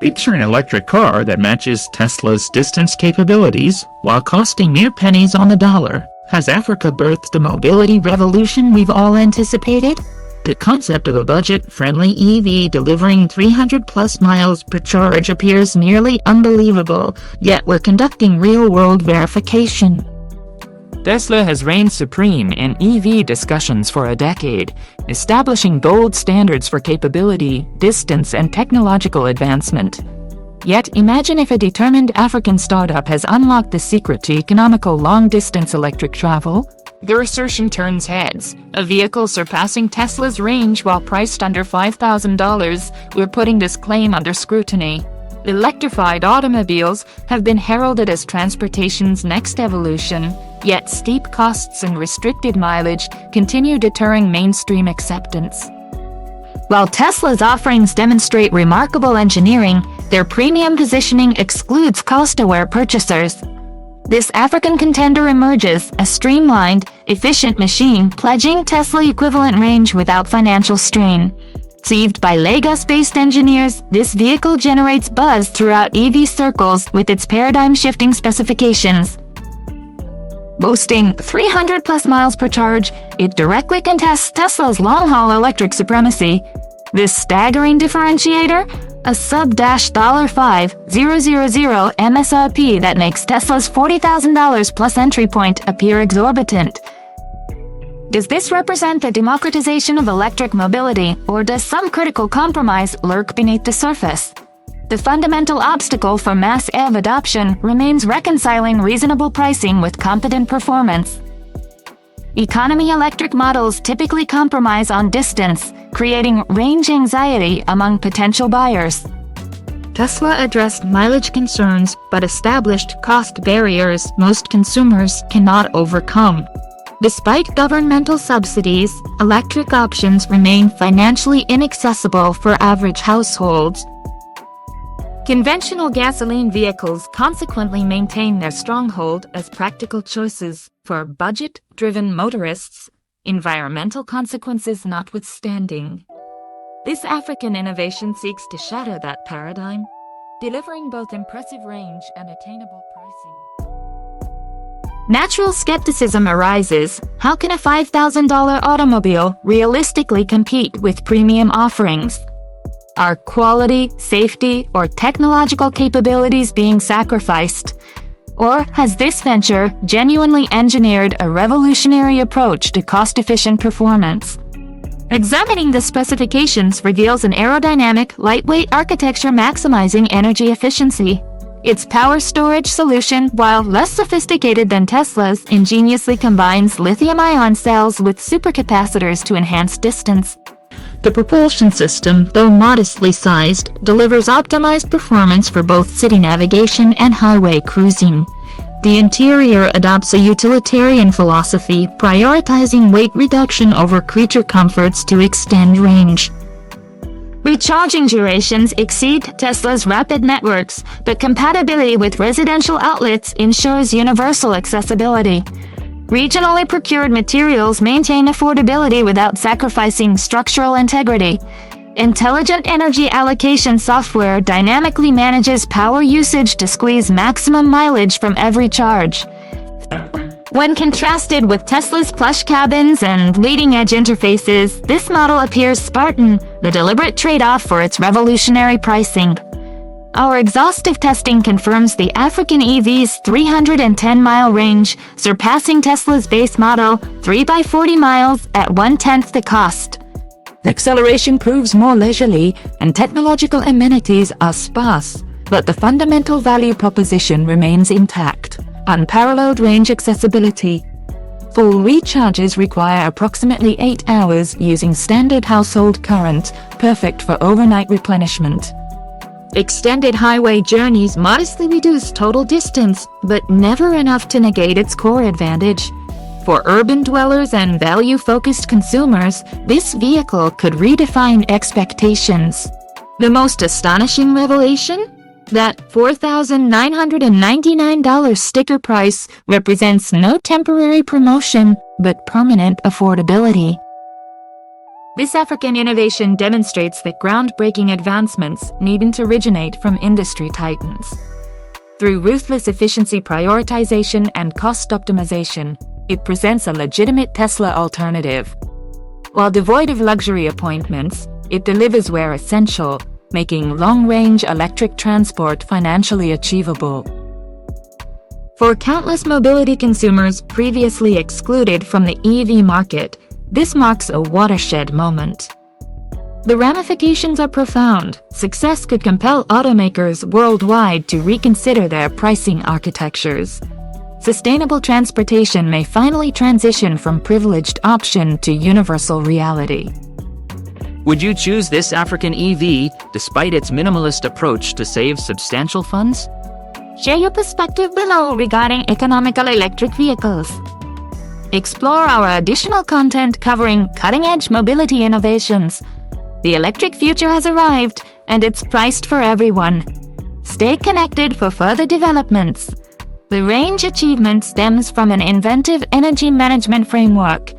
Feature an electric car that matches Tesla's distance capabilities while costing mere pennies on the dollar. Has Africa birthed the mobility revolution we've all anticipated? The concept of a budget-friendly EV delivering 300+ miles per charge appears nearly unbelievable, yet we're conducting real-world verification. Tesla has reigned supreme in EV discussions for a decade, establishing bold standards for capability, distance, and technological advancement. Yet imagine if a determined African startup has unlocked the secret to economical long-distance electric travel. Their assertion turns heads. A vehicle surpassing Tesla's range while priced under $5,000, we're putting this claim under scrutiny. Electrified automobiles have been heralded as transportation's next evolution, yet steep costs and restricted mileage continue deterring mainstream acceptance. While Tesla's offerings demonstrate remarkable engineering, their premium positioning excludes cost-aware purchasers. This African contender emerges, a streamlined, efficient machine pledging Tesla-equivalent range without financial strain. Conceived by Lagos-based engineers, this vehicle generates buzz throughout EV circles with its paradigm-shifting specifications. Boasting 300+ miles per charge, it directly contests Tesla's long-haul electric supremacy. This staggering differentiator? A sub-$5,000 MSRP that makes Tesla's $40,000 plus entry point appear exorbitant. Does this represent the democratization of electric mobility, or does some critical compromise lurk beneath the surface? The fundamental obstacle for mass EV adoption remains reconciling reasonable pricing with competent performance. Economy electric models typically compromise on distance, creating range anxiety among potential buyers. Tesla addressed mileage concerns but established cost barriers most consumers cannot overcome. Despite governmental subsidies, electric options remain financially inaccessible for average households. Conventional gasoline vehicles consequently maintain their stronghold as practical choices for budget-driven motorists, environmental consequences notwithstanding. This African innovation seeks to shatter that paradigm, delivering both impressive range and attainable pricing. Natural skepticism arises. How can a $5,000 automobile realistically compete with premium offerings? Are quality, safety, or technological capabilities being sacrificed? Or has this venture genuinely engineered a revolutionary approach to cost-efficient performance? Examining the specifications reveals an aerodynamic, lightweight architecture maximizing energy efficiency. Its power storage solution, while less sophisticated than Tesla's, ingeniously combines lithium-ion cells with supercapacitors to enhance distance. The propulsion system, though modestly sized, delivers optimized performance for both city navigation and highway cruising. The interior adopts a utilitarian philosophy, prioritizing weight reduction over creature comforts to extend range. Recharging durations exceed Tesla's rapid networks, but compatibility with residential outlets ensures universal accessibility. Regionally procured materials maintain affordability without sacrificing structural integrity. Intelligent energy allocation software dynamically manages power usage to squeeze maximum mileage from every charge. When contrasted with Tesla's plush cabins and leading-edge interfaces, this model appears Spartan, the deliberate trade-off for its revolutionary pricing. Our exhaustive testing confirms the African EV's 310-mile range, surpassing Tesla's base model 3x40 miles at 1/10 the cost. The acceleration proves more leisurely, and technological amenities are sparse, but the fundamental value proposition remains intact. Unparalleled range accessibility. Full recharges require approximately 8 hours using standard household current, perfect for overnight replenishment. Extended highway journeys modestly reduce total distance, but never enough to negate its core advantage. For urban dwellers and value-focused consumers, this vehicle could redefine expectations. The most astonishing revelation? That $4,999 sticker price represents no temporary promotion, but permanent affordability. This African innovation demonstrates that groundbreaking advancements needn't originate from industry titans. Through ruthless efficiency prioritization and cost optimization, it presents a legitimate Tesla alternative. While devoid of luxury appointments, it delivers where essential, making long-range electric transport financially achievable. For countless mobility consumers previously excluded from the EV market, this marks a watershed moment. The ramifications are profound. Success could compel automakers worldwide to reconsider their pricing architectures. Sustainable transportation may finally transition from privileged option to universal reality. Would you choose this African EV despite its minimalist approach to save substantial funds? Share your perspective below regarding economical electric vehicles. Explore our additional content covering cutting-edge mobility innovations. The electric future has arrived, and it's priced for everyone. Stay connected for further developments. The range achievement stems from an inventive energy management framework.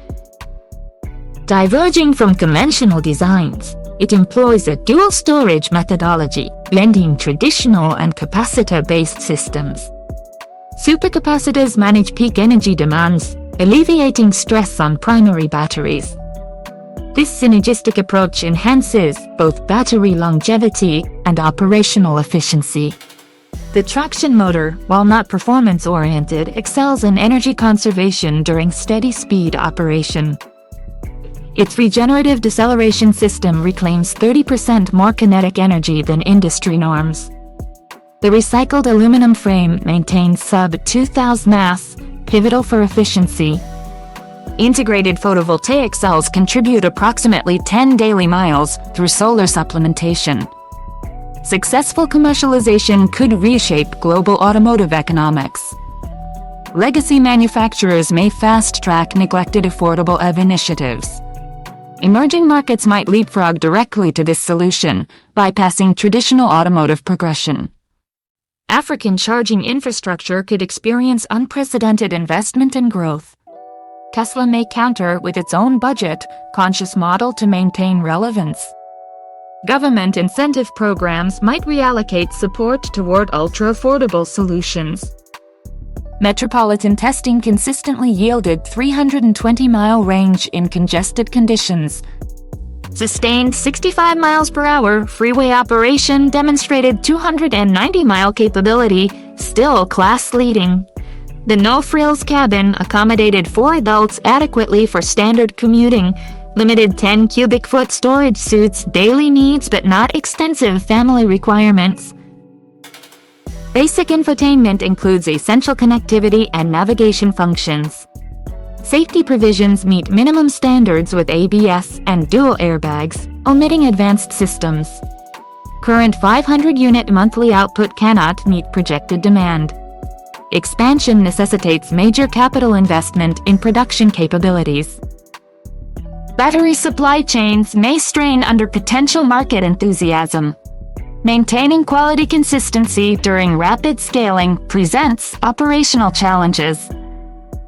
Diverging from conventional designs, it employs a dual storage methodology, blending traditional and capacitor-based systems. Supercapacitors manage peak energy demands, alleviating stress on primary batteries. This synergistic approach enhances both battery longevity and operational efficiency. The traction motor, while not performance-oriented, excels in energy conservation during steady-speed operation. Its regenerative deceleration system reclaims 30% more kinetic energy than industry norms. The recycled aluminum frame maintains sub-2000 mass, pivotal for efficiency. Integrated photovoltaic cells contribute approximately 10 daily miles through solar supplementation. Successful commercialization could reshape global automotive economics. Legacy manufacturers may fast-track neglected affordable EV initiatives. Emerging markets might leapfrog directly to this solution, bypassing traditional automotive progression. African charging infrastructure could experience unprecedented investment and growth. Tesla may counter with its own budget-conscious model to maintain relevance. Government incentive programs might reallocate support toward ultra-affordable solutions. Metropolitan testing consistently yielded 320-mile range in congested conditions. Sustained 65 miles per hour freeway operation demonstrated 290-mile capability, still class-leading. The no-frills cabin accommodated 4 adults adequately for standard commuting, limited 10 cubic foot storage suits daily needs but not extensive family requirements. Basic infotainment includes essential connectivity and navigation functions. Safety provisions meet minimum standards with ABS and dual airbags, omitting advanced systems. Current 500-unit monthly output cannot meet projected demand. Expansion necessitates major capital investment in production capabilities. Battery supply chains may strain under potential market enthusiasm. Maintaining quality consistency during rapid scaling presents operational challenges.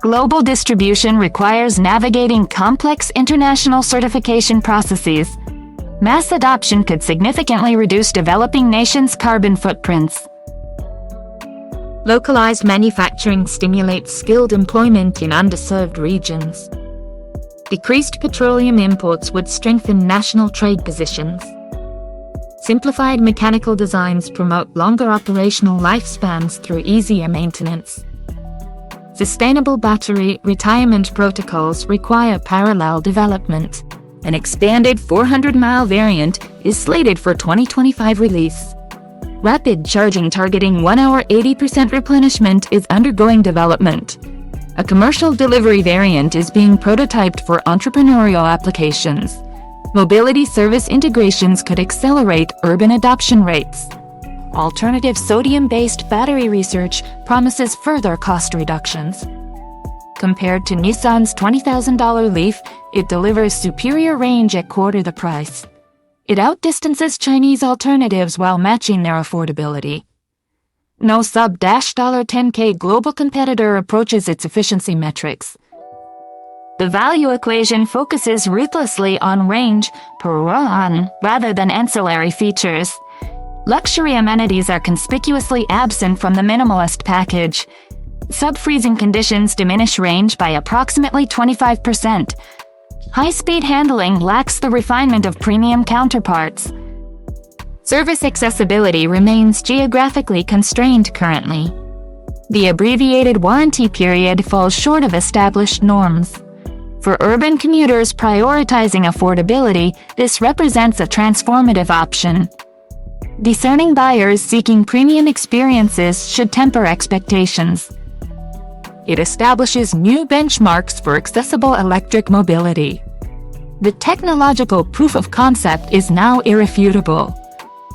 Global distribution requires navigating complex international certification processes. Mass adoption could significantly reduce developing nations' carbon footprints. Localized manufacturing stimulates skilled employment in underserved regions. Decreased petroleum imports would strengthen national trade positions. Simplified mechanical designs promote longer operational lifespans through easier maintenance. Sustainable battery retirement protocols require parallel development. An expanded 400-mile variant is slated for 2025 release. Rapid charging targeting 1 hour 80% replenishment is undergoing development. A commercial delivery variant is being prototyped for entrepreneurial applications. Mobility service integrations could accelerate urban adoption rates. Alternative sodium-based battery research promises further cost reductions. Compared to Nissan's $20,000 Leaf, it delivers superior range at quarter the price. It outdistances Chinese alternatives while matching their affordability. No sub-$10K global competitor approaches its efficiency metrics. The value equation focuses ruthlessly on range per run rather than ancillary features. Luxury amenities are conspicuously absent from the minimalist package. Sub-freezing conditions diminish range by approximately 25%. High-speed handling lacks the refinement of premium counterparts. Service accessibility remains geographically constrained currently. The abbreviated warranty period falls short of established norms. For urban commuters prioritizing affordability, this represents a transformative option. Discerning buyers seeking premium experiences should temper expectations. It establishes new benchmarks for accessible electric mobility. The technological proof of concept is now irrefutable.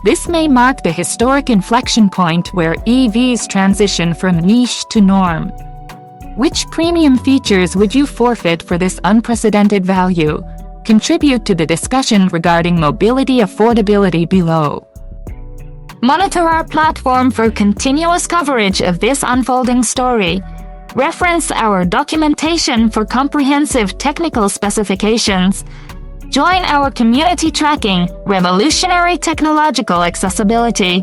This may mark the historic inflection point where EVs transition from niche to norm. Which premium features would you forfeit for this unprecedented value? Contribute to the discussion regarding mobility affordability below. Monitor our platform for continuous coverage of this unfolding story. Reference our documentation for comprehensive technical specifications. Join our community tracking revolutionary technological accessibility.